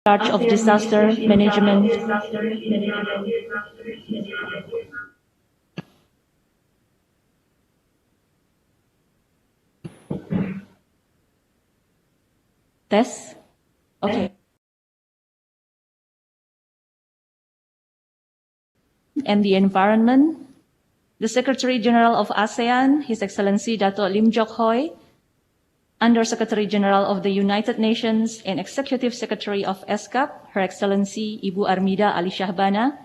charge of disaster management. Test? Okay. And the environment, the Secretary General of ASEAN, His Excellency Dato' Lim Jock Hoi, Under-Secretary General of the United Nations and Executive Secretary of ESCAP, Her Excellency Ibu Armida Ali Shahbana,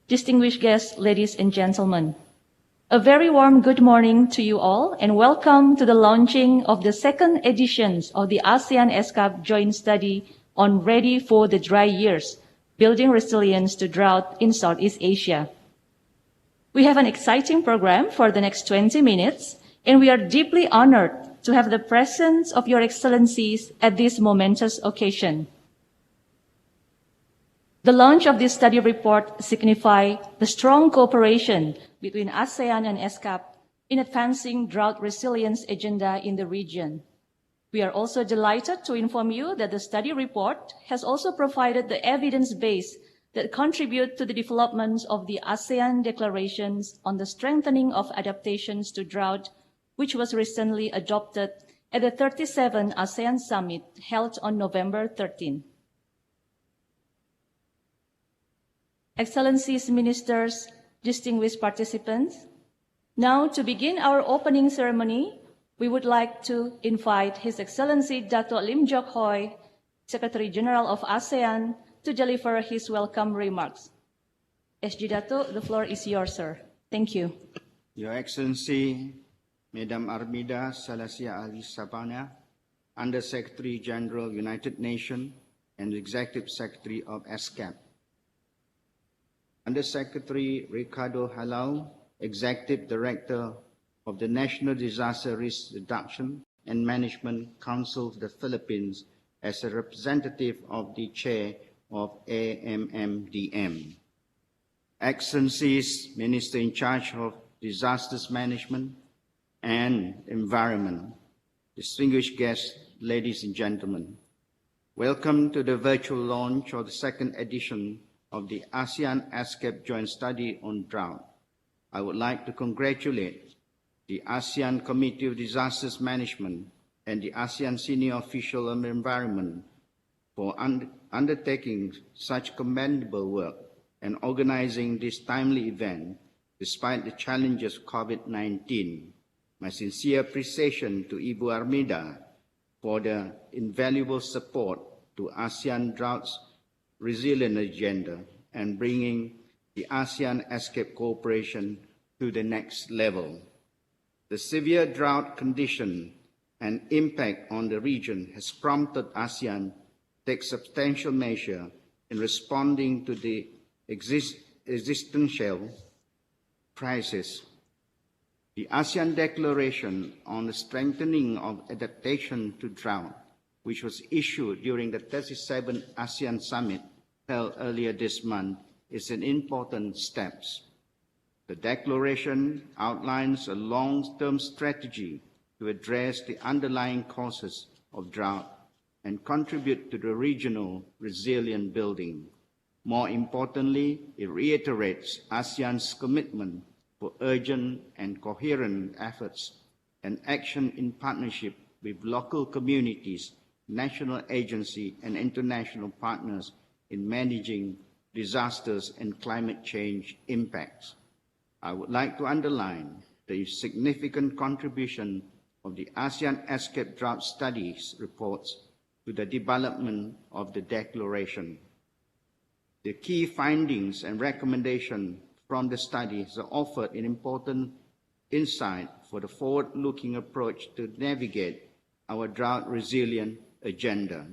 distinguished guests, ladies and gentlemen. A very warm good morning to you all and welcome to the launching of the second editions of the ASEAN ESCAP Joint Study on Ready for the Dry Years, Building Resilience to Drought in Southeast Asia. We have an exciting program for the next 20 minutes, and we are deeply honored to have the presence of Your Excellencies at this momentous occasion. The launch of this study report signifies the strong cooperation between ASEAN and ESCAP in advancing drought resilience agenda in the region. We are also delighted to inform you that the study report has also provided the evidence base that contribute to the development of the ASEAN declarations on the strengthening of adaptations to drought, which was recently adopted at the 37th ASEAN Summit held on November 13. Excellencies, Ministers, distinguished participants, now to begin our opening ceremony, we would like to invite His Excellency Dato' Lim Jock Hoi, Secretary General of ASEAN, to deliver his welcome remarks. SG Dato', the floor is yours, sir. Thank you. Your Excellency, Madam Armida Salasia Ali Sabana, Under-Secretary General, United Nations and Executive Secretary of ESCAP. Under-Secretary Ricardo Halal, Executive Director of the National Disaster Risk Reduction and Management Council of the Philippines as a representative of the Chair of AMMDM. Excellencies, Minister in charge of Disasters Management and Environment, distinguished guests, ladies and gentlemen, welcome to the virtual launch of the second edition of the ASEAN ESCAP Joint Study on Drought. I would like to congratulate the ASEAN Committee of Disasters Management and the ASEAN Senior Official on Environment for undertaking such commendable work and organizing this timely event despite the challenges of COVID-19. My sincere appreciation to Ibu Armida for the invaluable support to ASEAN Drought's resilient agenda and bringing the ASEAN ESCAP cooperation to the next level. The severe drought condition and impact on the region has prompted ASEAN to take substantial measures in responding to the existential crisis. The ASEAN Declaration on the Strengthening of Adaptation to Drought, which was issued during the 37th ASEAN Summit held earlier this month, is an important step. The declaration outlines a long-term strategy to address the underlying causes of drought and contribute to the regional resilient building. More importantly, it reiterates ASEAN's commitment for urgent and coherent efforts and action in partnership with local communities, national agencies, and international partners in managing disasters and climate change impacts. I would like to underline the significant contribution of the ASEAN ESCAP Drought Studies reports to the development of the declaration. The key findings and recommendations from the studies are offered an important insight for the forward-looking approach to navigate our drought-resilient agenda.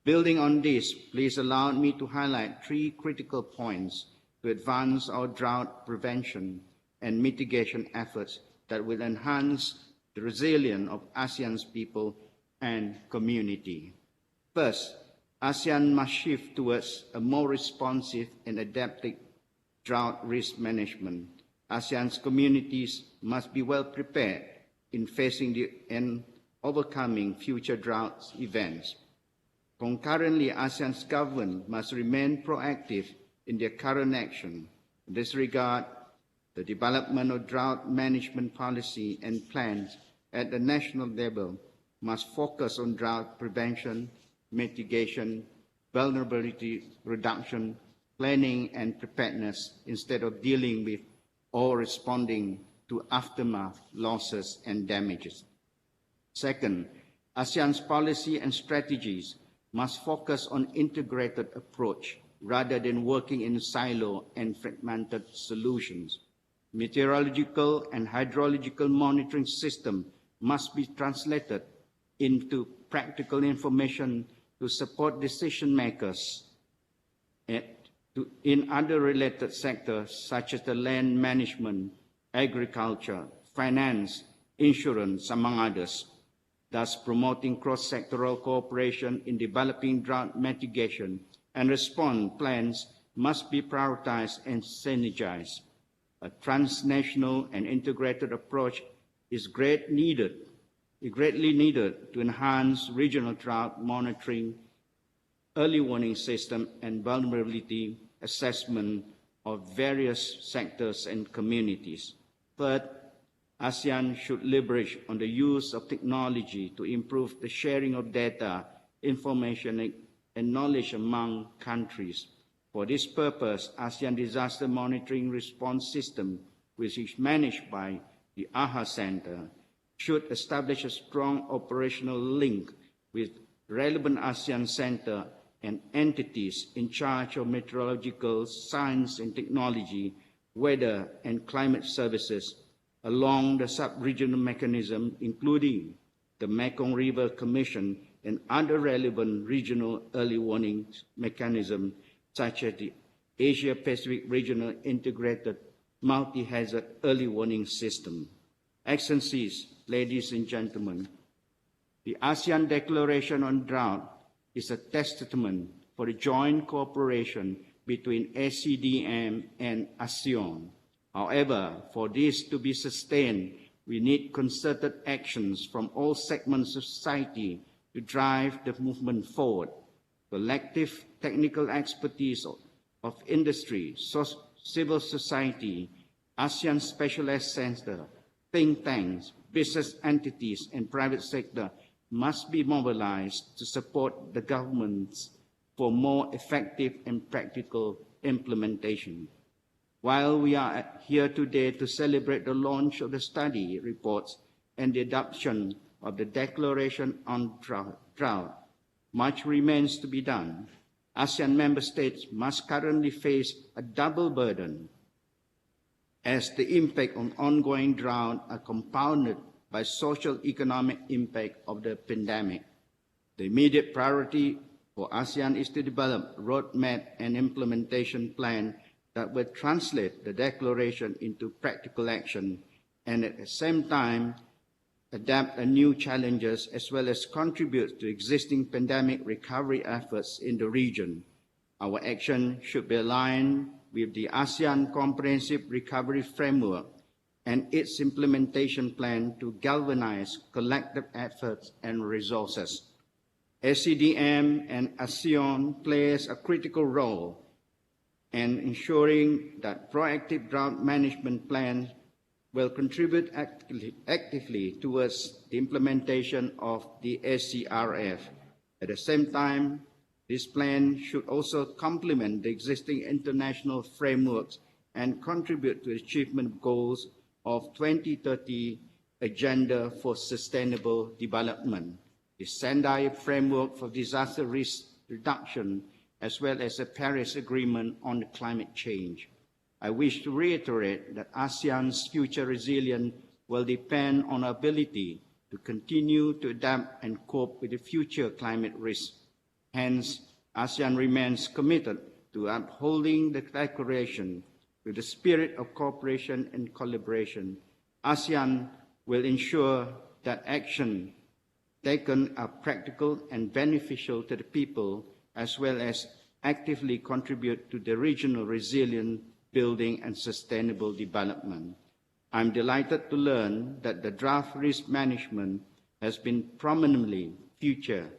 Building on this, please allow me to highlight three critical points to advance our drought prevention and mitigation efforts that will enhance the resilience of ASEAN's people and community. First, ASEAN must shift towards a more responsive and adaptive drought risk management. ASEAN's communities must be well prepared in facing and overcoming future drought events. Concurrently, ASEAN's government must remain proactive in their current action. In this regard, the development of drought management policy and plans at the national level must focus on drought prevention, mitigation, vulnerability reduction, planning and preparedness instead of dealing with or responding to aftermath, losses and damages. Second, ASEAN's policy and strategies must focus on integrated approach rather than working in silo and fragmented solutions. Meteorological and hydrological monitoring system must be translated into practical information to support decision makers in other related sectors such as the land management, agriculture, finance, insurance, among others, thus promoting cross-sectoral cooperation in developing drought mitigation and response plans must be prioritized and synergized. A transnational and integrated approach is greatly needed to enhance regional drought monitoring, early warning system, and vulnerability assessment of various sectors and communities. Third, ASEAN should leverage on the use of technology to improve the sharing of data, information, and knowledge among countries. For this purpose, ASEAN Disaster Monitoring Response System, which is managed by the AHA Center, should establish a strong operational link with relevant ASEAN Center and entities in charge of meteorological science and technology, weather and climate services along the sub-regional mechanism, including the Mekong River Commission and other relevant regional early warning mechanisms, such as the Asia-Pacific Regional Integrated Multi-Hazard Early Warning System. Excellencies, ladies and gentlemen, the ASEAN Declaration on Drought is a testament for the joint cooperation between SCDM and ASEAN. However, for this to be sustained, we need concerted actions from all segments of society to drive the movement forward. Collective technical expertise of industry, civil society, ASEAN Specialized Center, think tanks, business entities, and private sector must be mobilized to support the governments for more effective and practical implementation. While we are here today to celebrate the launch of the study reports and the adoption of the Declaration on Drought, much remains to be done. ASEAN member states must currently face a double burden, as the impact on ongoing drought are compounded by social economic impact of the pandemic. The immediate priority for ASEAN is to develop a roadmap and implementation plan that will translate the declaration into practical action and at the same time adapt to new challenges as well as contribute to existing pandemic recovery efforts in the region. Our action should be aligned with the ASEAN Comprehensive Recovery Framework and its implementation plan to galvanize collective efforts and resources. SCDM and ASEAN plays a critical role in ensuring that proactive drought management plans will contribute actively towards the implementation of the SCRF. At the same time, this plan should also complement the existing international frameworks and contribute to the achievement of goals of 2030 Agenda for Sustainable Development, the Sendai Framework for Disaster Risk Reduction, as well as the Paris Agreement on climate change. I wish to reiterate that ASEAN's future resilience will depend on our ability to continue to adapt and cope with the future climate risks. Hence, ASEAN remains committed to upholding the declaration with the spirit of cooperation and collaboration. ASEAN will ensure that action taken are practical and beneficial to the people, as well as actively contribute to the regional resilience building and sustainable development. I'm delighted to learn that the drought risk management has been prominently featured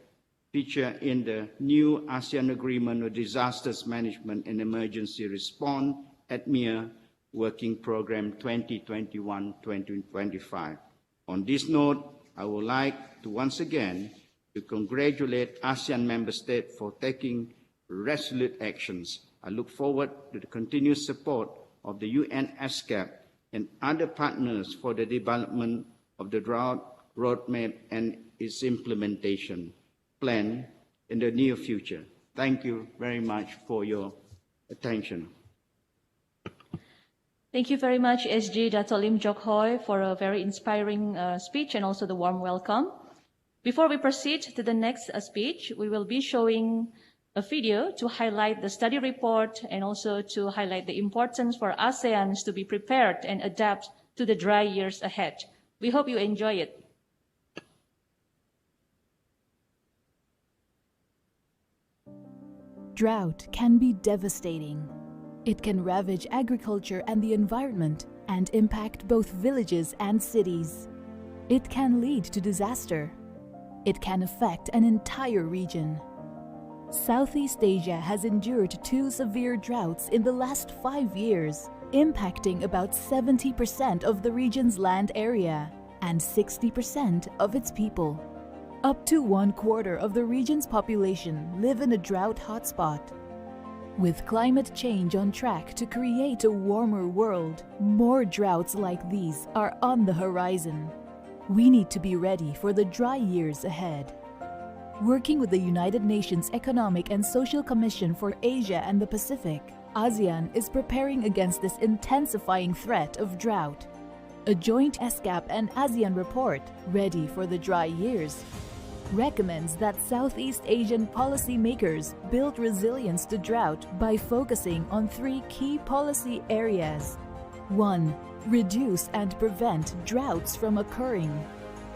feature in the new ASEAN Agreement on Disasters Management and Emergency Response ADMIR Working Programme 2021-2025. On this note, I would like to once again to congratulate ASEAN member states for taking resolute actions. I look forward to the continued support of the UN ESCAP and other partners for the development of the drought roadmap and its implementation plan in the near future. Thank you very much for your attention. Thank you very much, SG Dato Lim Jock Hoi, for a very inspiring speech and also the warm welcome. Before we proceed to the next speech, we will be showing a video to highlight the study report and also to highlight the importance for ASEAN to be prepared and adapt to the dry years ahead. We hope you enjoy it. Drought can be devastating. It can ravage agriculture and the environment and impact both villages and cities. It can lead to disaster. It can affect an entire region. Southeast Asia has endured 2 severe droughts in the last 5 years, impacting about 70% of the region's land area and 60% of its people. Up to 1/4 of the region's population live in a drought hotspot. With climate change on track to create a warmer world, more droughts like these are on the horizon. We need to be ready for the dry years ahead. Working with the United Nations Economic and Social Commission for Asia and the Pacific, ASEAN is preparing against this intensifying threat of drought. A joint ESCAP and ASEAN report, Ready for the Dry Years, recommends that Southeast Asian policymakers build resilience to drought by focusing on 3 key policy areas. 1. Reduce and prevent droughts from occurring.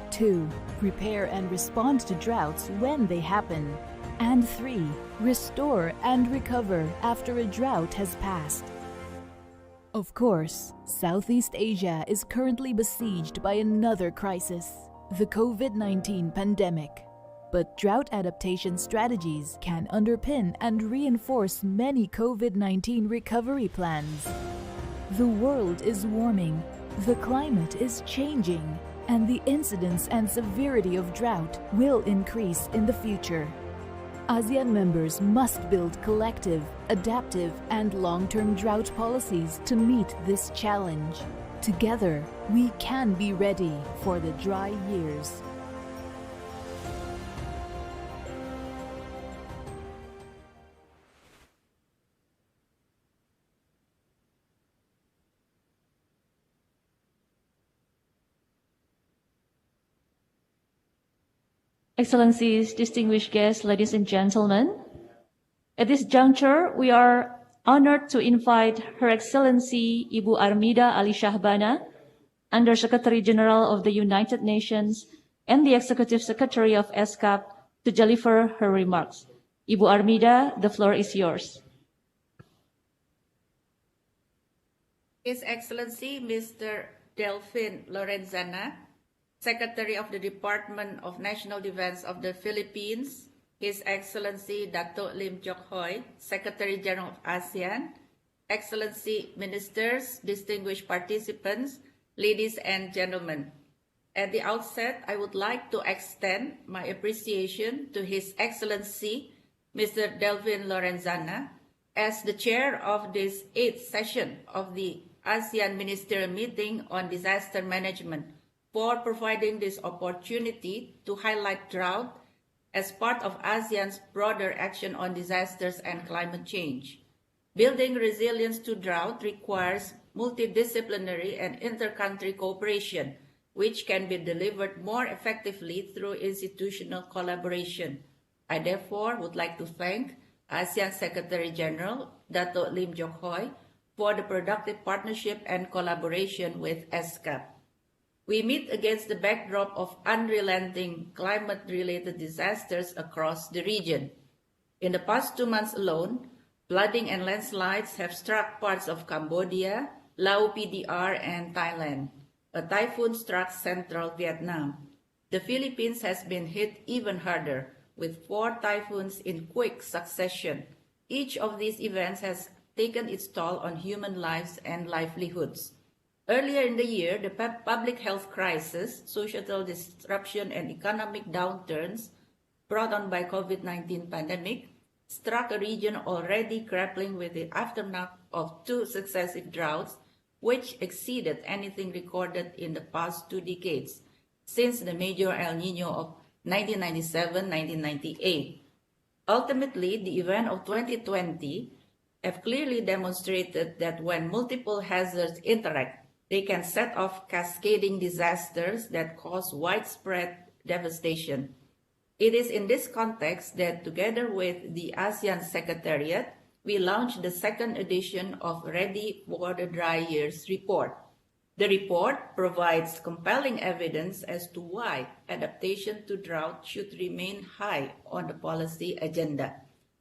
2. Prepare and respond to droughts when they happen. And 3. Restore and recover after a drought has passed. Of course, Southeast Asia is currently besieged by another crisis, the COVID-19 pandemic. But drought adaptation strategies can underpin and reinforce many COVID-19 recovery plans. The world is warming, the climate is changing, and the incidence and severity of drought will increase in the future. ASEAN members must build collective, adaptive, and long-term drought policies to meet this challenge. Together, we can be ready for the dry years. Excellencies, distinguished guests, ladies and gentlemen, at this juncture, we are honored to invite Her Excellency Ibu Armida Ali Shahbana, Under-Secretary General of the United Nations and the Executive Secretary of ESCAP, to deliver her remarks. Ibu Armida, the floor is yours. His Excellency Mr. Delfin Lorenzana, Secretary of the Department of National Defense of the Philippines, His Excellency Dato Lim Jock Hoi, Secretary General of ASEAN, Excellency Ministers, distinguished participants, ladies and gentlemen. At the outset, I would like to extend my appreciation to His Excellency Mr. Delfin Lorenzana as the chair of this 8th session of the ASEAN Ministerial Meeting on Disaster Management for providing this opportunity to highlight drought as part of ASEAN's broader action on disasters and climate change. Building resilience to drought requires multidisciplinary and inter-country cooperation, which can be delivered more effectively through institutional collaboration. I therefore would like to thank ASEAN Secretary General Dato Lim Jock Hoi for the productive partnership and collaboration with ESCAP. We meet against the backdrop of unrelenting climate-related disasters across the region. In the past 2 months alone, flooding and landslides have struck parts of Cambodia, Laos PDR, and Thailand. A typhoon struck central Vietnam. The Philippines has been hit even harder, with 4 typhoons in quick succession. Each of these events has taken its toll on human lives and livelihoods. Earlier in the year, the public health crisis, societal disruption, and economic downturns brought on by COVID-19 pandemic struck a region already grappling with the aftermath of 2 successive droughts, which exceeded anything recorded in the past 2 decades, since the major El Nino of 1997-1998. Ultimately, the event of 2020 have clearly demonstrated that when multiple hazards interact, they can set off cascading disasters that cause widespread devastation. It is in this context that, together with the ASEAN Secretariat, we launched the 2nd edition of Ready for the Dry Years report. The report provides compelling evidence as to why adaptation to drought should remain high on the policy agenda.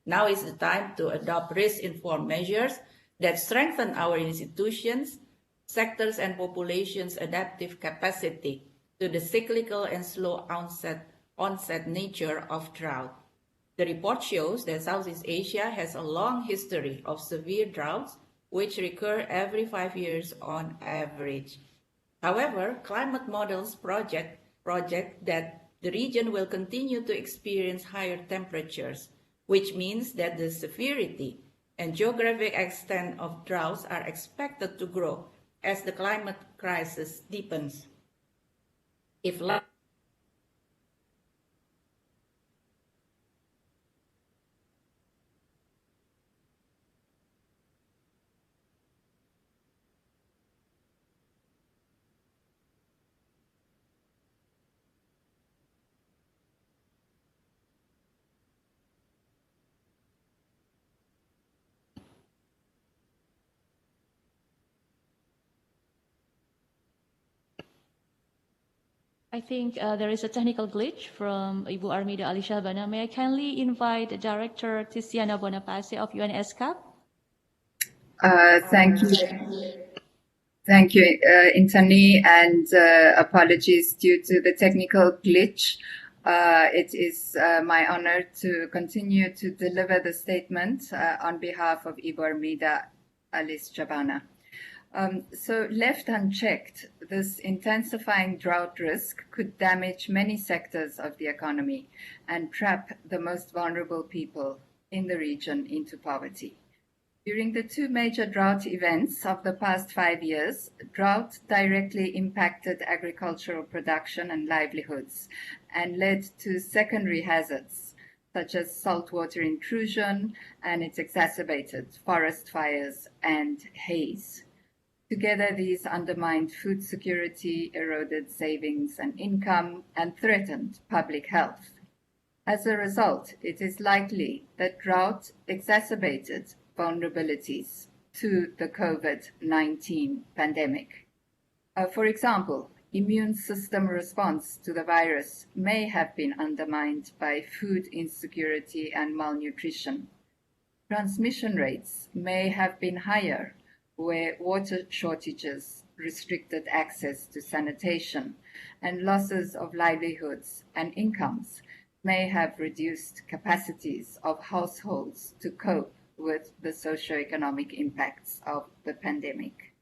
Now is the time to adopt risk-informed measures that strengthen our institutions, sectors, and populations' adaptive capacity to the cyclical and slow onset nature of drought. The report shows that Southeast Asia has a long history of severe droughts, which recur every 5 years on average. However, climate models project that the region will continue to experience higher temperatures, which means that the severity and geographic extent of droughts are expected to grow as the climate crisis deepens. If I think there is a technical glitch from Ibu Armida Ali Shahbana. May I kindly invite Director Tiziana Bonapace of UNESCAP? Thank you. Thank you, Intani, and apologies due to the technical glitch. It is my honor to continue to deliver the statement on behalf of Ibu Armida Ali Shahbana. So left unchecked, this intensifying drought risk could damage many sectors of the economy and trap the most vulnerable people in the region into poverty. During the 2 major drought events of the past 5 years, drought directly impacted agricultural production and livelihoods and led to secondary hazards such as saltwater intrusion and its exacerbated forest fires and haze. Together, these undermined food security, eroded savings and income, and threatened public health. As a result, it is likely that drought exacerbated vulnerabilities to the COVID-19 pandemic. For example, immune system response to the virus may have been undermined by food insecurity and malnutrition. Transmission rates may have been higher where water shortages restricted access to sanitation, and losses of livelihoods and incomes may have reduced capacities of households to cope with the socioeconomic impacts of the pandemic.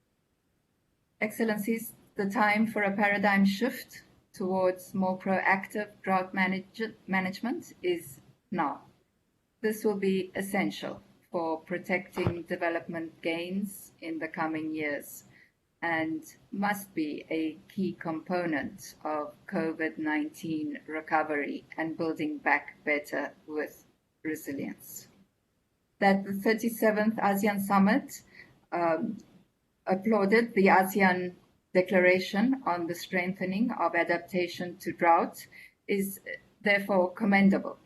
Excellencies, the time for a paradigm shift towards more proactive drought management is now. This will be essential for protecting development gains in the coming years and must be a key component of COVID-19 recovery and building back better with resilience. That the 37th ASEAN Summit applauded the ASEAN Declaration on the Strengthening of Adaptation to Drought is therefore commendable.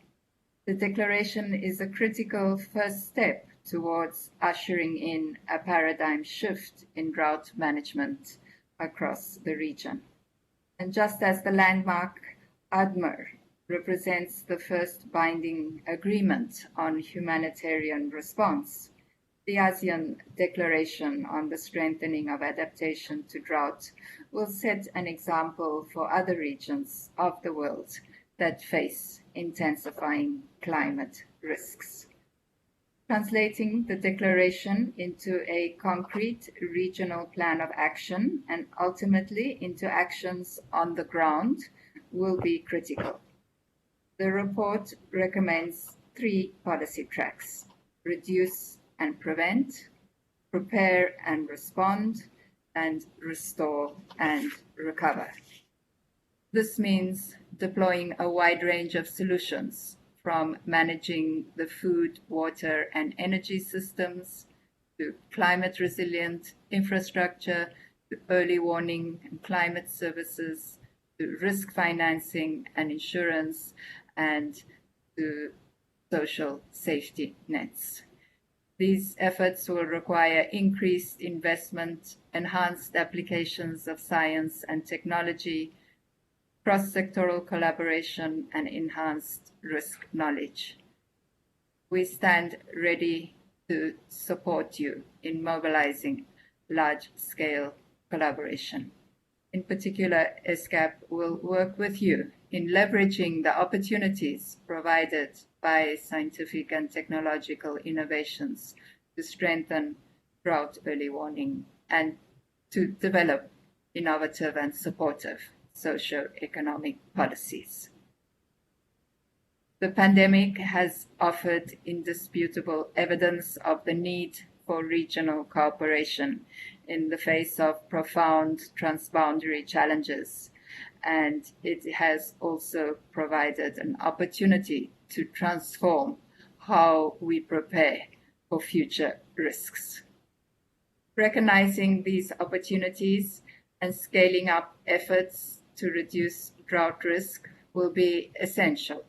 The declaration is a critical first step towards ushering in a paradigm shift in drought management across the region. And just as the landmark ADMER represents the first binding agreement on humanitarian response, the ASEAN Declaration on the Strengthening of Adaptation to Drought will set an example for other regions of the world that face intensifying climate risks. Translating the declaration into a concrete regional plan of action and ultimately into actions on the ground will be critical. The report recommends 3 policy tracks: reduce and prevent, prepare and respond, and restore and recover. This means deploying a wide range of solutions, from managing the food, water, and energy systems to climate resilient infrastructure, to early warning and climate services, to risk financing and insurance, and to social safety nets. These efforts will require increased investment, enhanced applications of science and technology, cross-sectoral collaboration, and enhanced risk knowledge. We stand ready to support you in mobilizing large-scale collaboration. In particular, ESCAP will work with you in leveraging the opportunities provided by scientific and technological innovations to strengthen drought early warning and to develop innovative and supportive socio-economic policies. The pandemic has offered indisputable evidence of the need for regional cooperation in the face of profound transboundary challenges, and it has also provided an opportunity to transform how we prepare for future risks. Recognizing these opportunities and scaling up efforts to reduce drought risk will be essential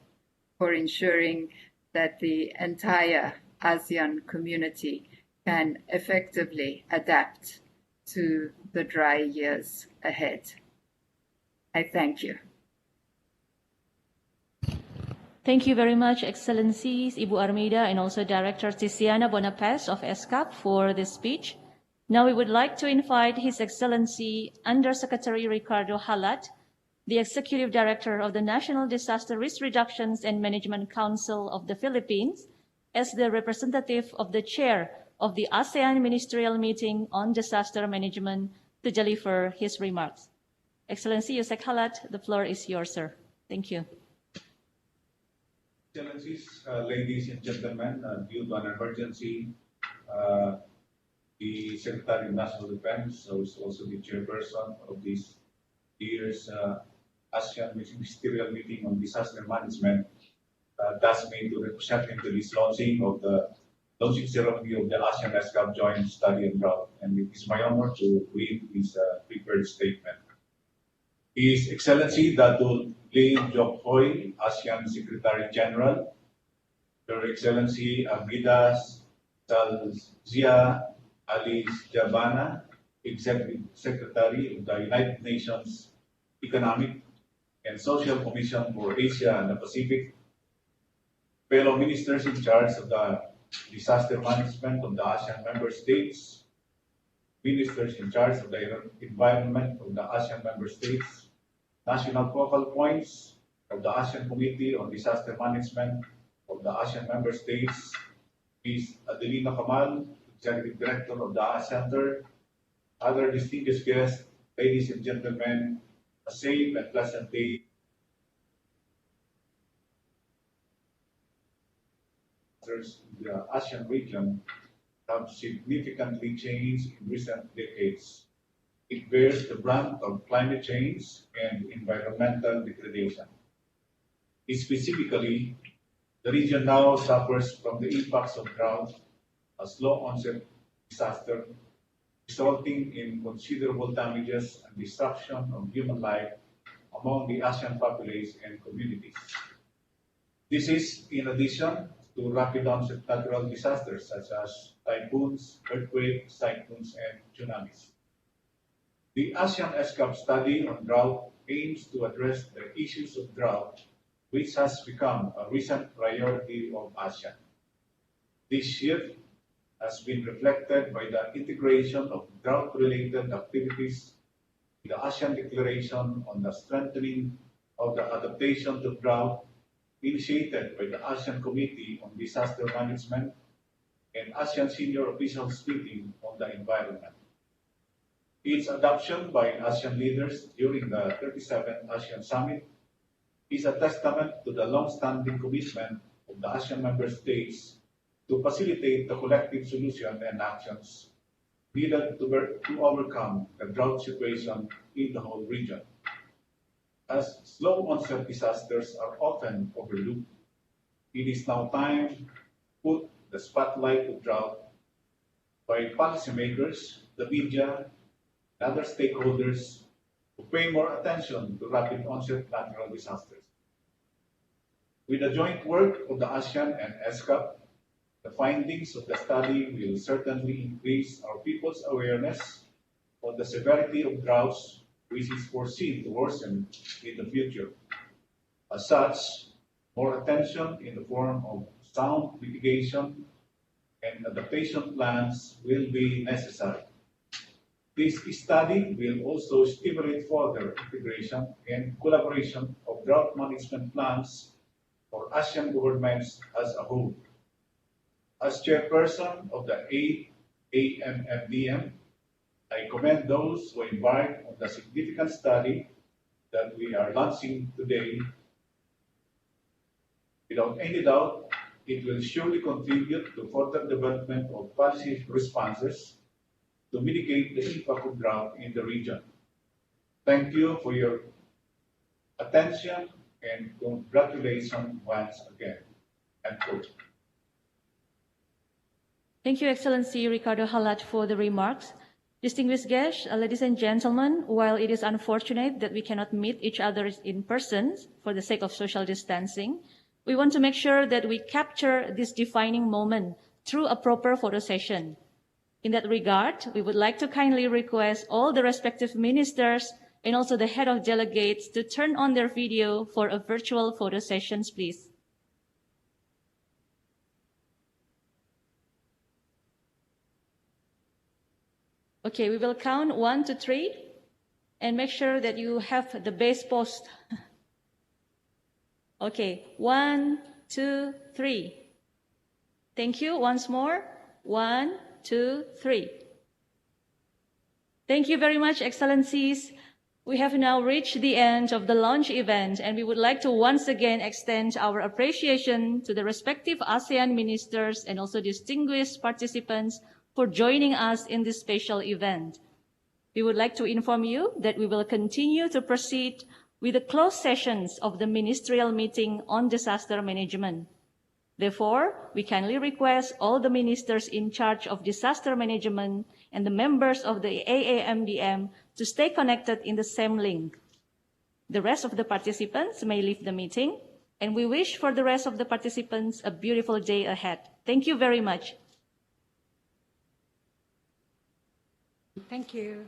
for ensuring that the entire ASEAN community can effectively adapt to the dry years ahead. I thank you. Thank you very much, Excellencies Ibu Armida and also Director Tiziana Bonapes of ESCAP for this speech. Now we would like to invite His Excellency Undersecretary Ricardo Halat, the Executive Director of the National Disaster Risk Reductions and Management Council of the Philippines, as the representative of the Chair of the ASEAN Ministerial Meeting on Disaster Management, to deliver his remarks. Excellency Yusek Halat, the floor is yours, sir. Thank you. Excellencies, ladies and gentlemen, due to an emergency, the Secretary of National Defense, who is also the chairperson of this year's ASEAN Ministerial Meeting on Disaster Management, tasked me to represent him to this launching ceremony of the ASEAN ESCAP Joint Study on Drought, and it is my honor to read his prepared statement. His Excellency Dato' Lim Jock Hoi, ASEAN Secretary General, Your Excellency Armida Salzia Ali Jabana, Executive Secretary of the United Nations Economic and Social Commission for Asia and the Pacific, fellow ministers in charge of the disaster management of the ASEAN member states, ministers in charge of the environment of the ASEAN member states, national focal points of the ASEAN Committee on Disaster Management of the ASEAN member states, Ms. Adelina Kamal, Executive Director of the ASEAN Center, other distinguished guests, ladies and gentlemen, a safe and pleasant day. The ASEAN region have significantly changed in recent decades. It bears the brunt of climate change and environmental degradation. Specifically, the region now suffers from the impacts of drought, a slow-onset disaster, resulting in considerable damages and disruption of human life among the ASEAN populace and communities. This is in addition to rapid onset natural disasters such as typhoons, earthquakes, cyclones, and tsunamis. The ASEAN ESCAP study on drought aims to address the issues of drought, which has become a recent priority of ASEAN. This shift has been reflected by the integration of drought-related activities in the ASEAN Declaration on the Strengthening of the Adaptation to Drought initiated by the ASEAN Committee on Disaster Management and ASEAN Senior Officials Meeting on the Environment. Its adoption by ASEAN leaders during the 37th ASEAN Summit is a testament to the long-standing commitment of the ASEAN member states to facilitate the collective solution and actions needed to overcome the drought situation in the whole region. As slow onset disasters are often overlooked, it is now time to put the spotlight of drought by policymakers, the media, and other stakeholders to pay more attention to rapid onset natural disasters. With the joint work of the ASEAN and ESCAP, the findings of the study will certainly increase our people's awareness on the severity of droughts, which is foreseen to worsen in the future. As such, more attention in the form of sound mitigation and adaptation plans will be necessary. This study will also stimulate further integration and collaboration of drought management plans for ASEAN governments as a whole. As chairperson of the AMFDM, I commend those who embarked on the significant study that we are launching today. Without any doubt, it will surely contribute to further development of policy responses to mitigate the impact of drought in the region. Thank you for your attention and congratulations once again. End quote. Thank you, Excellency Ricardo Halat, for the remarks. Distinguished guests, ladies and gentlemen, while it is unfortunate that we cannot meet each other in person for the sake of social distancing, we want to make sure that we capture this defining moment through a proper photo session. In that regard, we would like to kindly request all the respective ministers and also the head of delegates to turn on their video for a virtual photo sessions, please. Okay, we will count 1 to 3 and make sure that you have the base post. Okay, 1, 2, 3. Thank you. Once more. 1, 2, 3. Thank you very much, Excellencies. We have now reached the end of the launch event, and we would like to once again extend our appreciation to the respective ASEAN ministers and also distinguished participants for joining us in this special event. We would like to inform you that we will continue to proceed with the closed sessions of the ministerial meeting on disaster management. Therefore, we kindly request all the ministers in charge of disaster management and the members of the AAMDM to stay connected in the same link. The rest of the participants may leave the meeting, and we wish for the rest of the participants a beautiful day ahead. Thank you very much. Thank you.